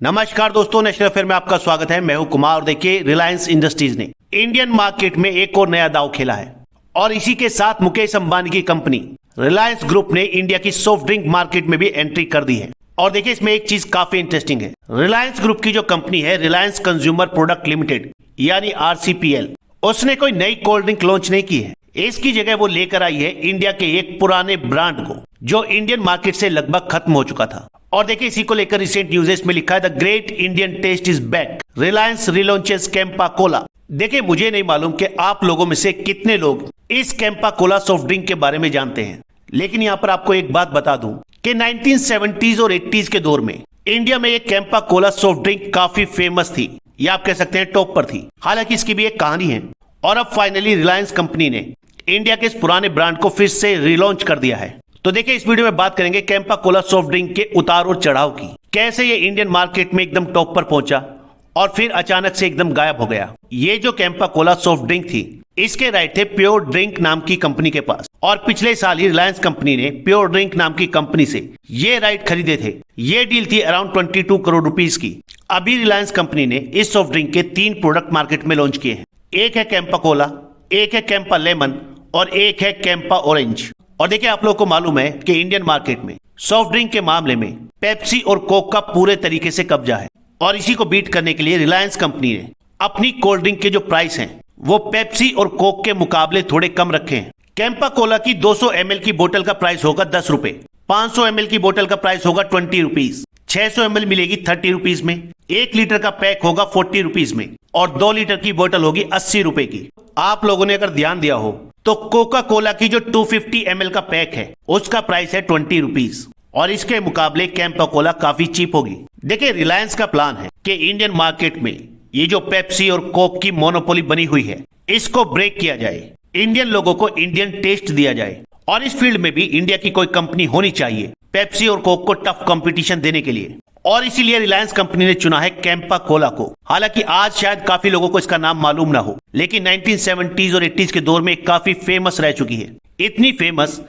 नमस्कार दोस्तों, national affair में आपका स्वागत है। मैं हूं कुमार और देखिए रिलायंस इंडस्ट्रीज ने इंडियन मार्केट में एक और नया दांव खेला है और इसी के साथ मुकेश अंबानी की कंपनी रिलायंस ग्रुप ने इंडिया की सॉफ्ट ड्रिंक मार्केट में भी एंट्री कर दी है। और देखिए इसमें एक चीज काफी इंटरेस्टिंग है। रिलायंस ग्रुप की जो कंपनी है रिलायंस कंज्यूमर प्रोडक्ट लिमिटेड यानी RCPL, उसने कोई नई कोल्ड ड्रिंक लॉन्च नहीं की है। इसकी जगह वो लेकर आई है इंडिया के एक पुराने ब्रांड को जो इंडियन मार्केट से लगभग खत्म हो चुका था। और देखिए इसी को लेकर रिसेंट न्यूज़ में लिखा है the great Indian taste is back, Reliance relaunches Campa cola. देखिए मुझे नहीं मालूम कि आप लोगों में से कितने लोग इस कैंपा कोला सॉफ्ट ड्रिंक के बारे में जानते हैं, लेकिन यहां पर आपको एक बात बता दूं कि 1970s और 80s के दौर में इंडिया में एक कैंपा कोला सॉफ्ट ड्रिंक काफी फेमस थी, या आप कह सकते हैं टॉप पर थी। हालांकि इसकी भी एक कहानी है और अब फाइनली रिलायंस कंपनी ने इंडिया के इस पुराने ब्रांड को फिर से रिलॉन्च कर दिया है। तो देखिए इस वीडियो में बात करेंगे कैंपा कोला सॉफ्ट ड्रिंक के उतार और चढ़ाव की, कैसे ये इंडियन मार्केट में एकदम टॉप पर पहुंचा और फिर अचानक से एकदम गायब हो गया। ये जो कैंपा कोला सॉफ्ट ड्रिंक थी इसके राइट थे प्योर ड्रिंक नाम की कंपनी के पास, और पिछले साल ही रिलायंस कंपनी ने प्योर ड्रिंक नाम की कंपनी से ये राइट खरीदे थे। ये डील थी अराउंड 22 करोड़ रुपीस की। अभी रिलायंस कंपनी ने इस सॉफ्ट ड्रिंक के 3 प्रोडक्ट मार्केट में लॉन्च किए हैं। एक है कैंपा कोला, एक है कैंपा लेमन और एक है कैंपा ऑरेंज। और देखिए आप लोगों को मालूम है कि इंडियन मार्केट में सॉफ्ट ड्रिंक के मामले में पेप्सी और कोक का पूरे तरीके से कब्जा है, और इसी को बीट करने के लिए रिलायंस कंपनी ने अपनी कोल्ड ड्रिंक के जो प्राइस हैं वो पेप्सी और कोक के मुकाबले थोड़े कम रखे हैं। कैंपा कोला की 200 ml की बोतल का प्राइस होगा 10 रुपए, 500 ml की बोतल का प्राइस होगा 20 रुपीज, 600 ml मिलेगी 30 रुपीज में, 1 लीटर का पैक होगा 40 रुपीज में और 2 लीटर की बोतल होगी 80 रुपए की। आप लोगों ने अगर ध्यान दिया हो तो कोका कोला की जो 250 ml का पैक है उसका प्राइस है 20 रुपीज, और इसके मुकाबले कैंपा कोला काफी चीप होगी। देखिए रिलायंस का प्लान है कि इंडियन मार्केट में ये जो पेप्सी और कोक की मोनोपोली बनी हुई है इसको ब्रेक किया जाए, इंडियन लोगों को इंडियन टेस्ट दिया जाए, और इस फील्ड में भी इंडिया की कोई कंपनी होनी चाहिए पेप्सी और कोक को टफ कंपटीशन देने के लिए। और इसीलिए रिलायंस कंपनी ने चुना है कैंपा कोला को। हालांकि आज शायद काफी लोगों को इसका नाम मालूम ना हो, लेकिन 1970s और 80s के दौर में काफी फेमस रह चुकी है। इतनी फेमस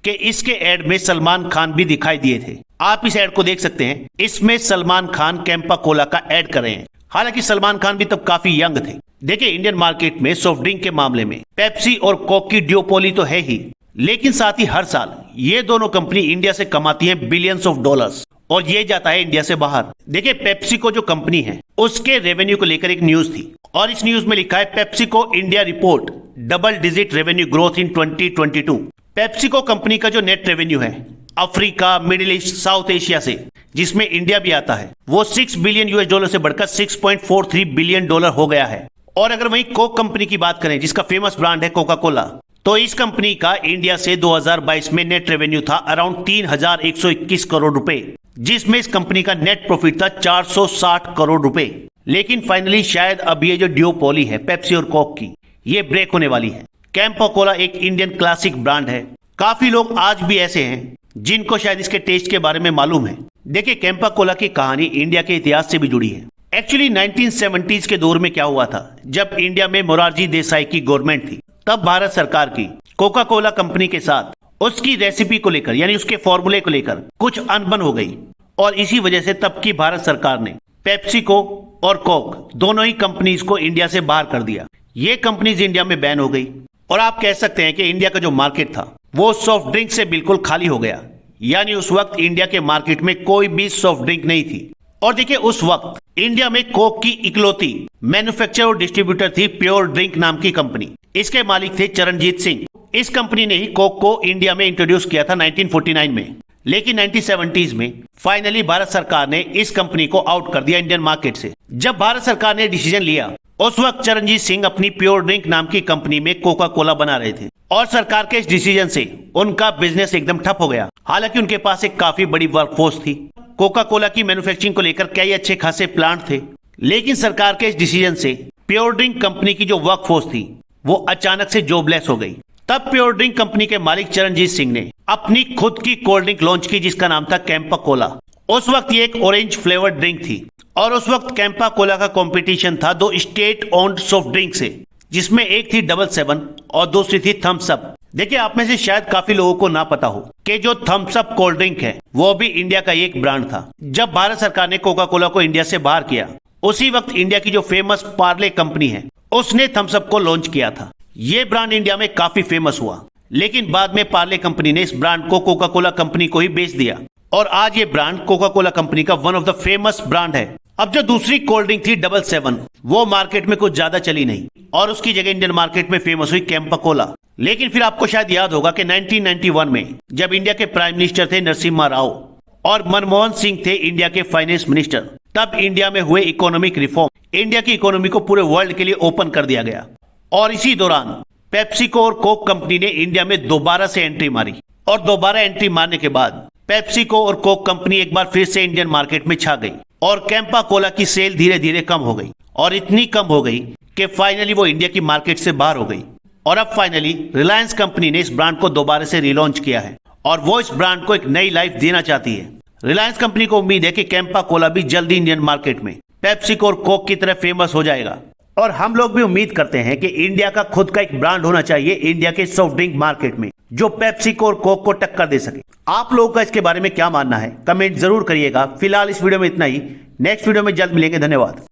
कि इसके एड में सलमान खान भी दिखाई दिए थे। आप इस एड को देख सकते हैं, इसमें सलमान खान कैंपा कोला का एड कर रहे हैं। हालांकि सलमान खान भी तब काफी यंग थे। देखिए इंडियन मार्केट में सॉफ्ट ड्रिंक के मामले में पेप्सी और कोक की ड्यूपोली तो है ही, लेकिन साथ ही हर साल ये दोनों कंपनी इंडिया से कमाती हैं बिलियंस ऑफ डॉलर्स, और ये जाता है इंडिया से बाहर। देखिए पेप्सी को जो कंपनी है उसके रेवेन्यू को लेकर एक न्यूज थी, और इस न्यूज में लिखा है पेप्सी को India report double digit revenue growth in 2022। Pepsi को कंपनी का जो नेट रेवेन्यू है Africa, middle east, south Asia से, जिसमें इंडिया भी आता है, वो $6 बिलियन से बढ़कर $6.43 बिलियन हो गया है। और अगर वहीं कोक कंपनी की बात करें जिसका फेमस ब्रांड है कोका कोला, तो इस कंपनी का इंडिया से 2022 में नेट रेवेन्यू था अराउंड 3121 करोड़ रुपए, जिसमें इस कंपनी का नेट प्रॉफिट था 460 करोड़ रुपए। लेकिन फाइनली शायद अब ये जो ड्यूपोली है पेप्सी और कोक की, ये ब्रेक होने वाली है। कैंपा कोला एक इंडियन क्लासिक ब्रांड है। काफी लोग आज भी ऐसे हैं जिनको शायद इसके टेस्ट के बारे में मालूम है। देखिए कैंपा कोला की कहानी इंडिया के इतिहास से भी जुड़ी है। एक्चुअली 1970s के दौर में क्या हुआ था, जब इंडिया में मोरारजी देसाई की गवर्नमेंट थी, तब भारत सरकार की कोका कोला कंपनी के साथ उसकी रेसिपी को लेकर यानी उसके फॉर्मूले को लेकर कुछ अनबन हो गई, और इसी वजह से तब की भारत सरकार ने पेप्सी को और कोक दोनों ही कंपनीज को इंडिया से बाहर कर दिया। ये कंपनीज इंडिया में बैन हो गई, और आप कह सकते हैं कि इंडिया का जो मार्केट था वो सॉफ्ट ड्रिंक से बिल्कुल खाली हो गया। यानी उस वक्त इंडिया के मार्केट में कोई भी सॉफ्ट ड्रिंक नहीं थी। और देखिए उस वक्त इंडिया में कोक की इकलौती मैन्युफैक्चरर और डिस्ट्रीब्यूटर थी प्योर ड्रिंक नाम की कंपनी। इसके मालिक थे चरणजीत सिंह। इस कंपनी ने ही कोक को इंडिया में इंट्रोड्यूस किया था 1949 में, लेकिन 1970s में फाइनली भारत सरकार ने इस कंपनी को आउट कर दिया इंडियन मार्केट से। जब भारत सरकार ने डिसीजन लिया, उस वक्त चरणजीत सिंह अपनी प्योर ड्रिंक नाम की कंपनी में कोका कोला बना रहे थे, और सरकार के इस डिसीजन से उनका बिजनेस एकदम ठप हो गया। हालांकि उनके पास एक काफी बड़ी वर्कफोर्स थी, कोका कोला की मैन्युफैक्चरिंग को लेकर कई अच्छे खासे प्लांट थे, लेकिन सरकार के इस डिसीजन से प्योर ड्रिंक कंपनी की जो वर्कफोर्स थी वो अचानक से जॉबलेस हो गई। तब प्योर ड्रिंक कंपनी के मालिक चरणजीत सिंह ने अपनी खुद की कोल्ड ड्रिंक लॉन्च की जिसका नाम था कैंपा कोला। उस वक्त ये एक ऑरेंज फ्लेवर्ड ड्रिंक थी, और उस वक्त कैंपा कोला का कंपटीशन था 2 स्टेट ओन्ड सॉफ्ट ड्रिंक से, जिसमें एक थी डबल 7 और दूसरी थी थम्स अप। देखिए, आप में से शायद काफी लोगों को ना पता हो कि जो थम्स अप कोल्ड ड्रिंक है वो भी इंडिया का एक ब्रांड था। जब भारत सरकार ने कोका कोला को इंडिया से बाहर किया, उसी वक्त इंडिया की जो फेमस पार्ले कंपनी है उसने थम्स अप को लॉन्च किया था। ये ब्रांड इंडिया में काफी फेमस हुआ, लेकिन बाद में पार्ले कंपनी ने इस ब्रांड को कोका कोला कंपनी को ही बेच दिया और आज ये ब्रांड कोका कोला कंपनी का one of the famous brand है। अब जो दूसरी कोल्ड ड्रिंक थी 77, वो मार्केट में कुछ ज्यादा चली नहीं और उसकी जगह इंडियन मार्केट में फेमस हुई कैंपा कोला। लेकिन फिर आपको शायद याद होगा कि 1991 में जब इंडिया के प्राइम मिनिस्टर थे नरसिम्हा राव और मनमोहन सिंह थे इंडिया के फाइनेंस मिनिस्टर, तब इंडिया में हुए इकोनॉमिक रिफॉर्म, इंडिया की इकोनॉमी को पूरे वर्ल्ड के लिए ओपन कर दिया गया। और इसी दौरान पेप्सिको और कोक कंपनी ने इंडिया में दोबारा से एंट्री मारी और दोबारा एंट्री मारने के बाद पेप्सिको और कोक कंपनी एक बार फिर से इंडियन मार्केट में छा गई और कैंपा कोला की सेल धीरे धीरे कम हो गई और इतनी कम हो गई कि फाइनली वो इंडिया की मार्केट से बाहर हो गई। और अब फाइनली रिलायंस कंपनी ने इस ब्रांड को दोबारा से रिलॉन्च किया है और वो इस ब्रांड को एक नई लाइफ देना चाहती है। रिलायंस कंपनी को उम्मीद है कि कैंपा कोला भी जल्दी इंडियन मार्केट में पेप्सिको और कोक की तरह फेमस हो जाएगा। और हम लोग भी उम्मीद करते हैं कि इंडिया का खुद का एक ब्रांड होना चाहिए इंडिया के सॉफ्ट ड्रिंक मार्केट में, जो पेप्सिको और कोक को टक्कर दे सके। आप लोगों का इसके बारे में क्या मानना है, कमेंट जरूर करिएगा। फिलहाल इस वीडियो में इतना ही, नेक्स्ट वीडियो में जल्द मिलेंगे। धन्यवाद।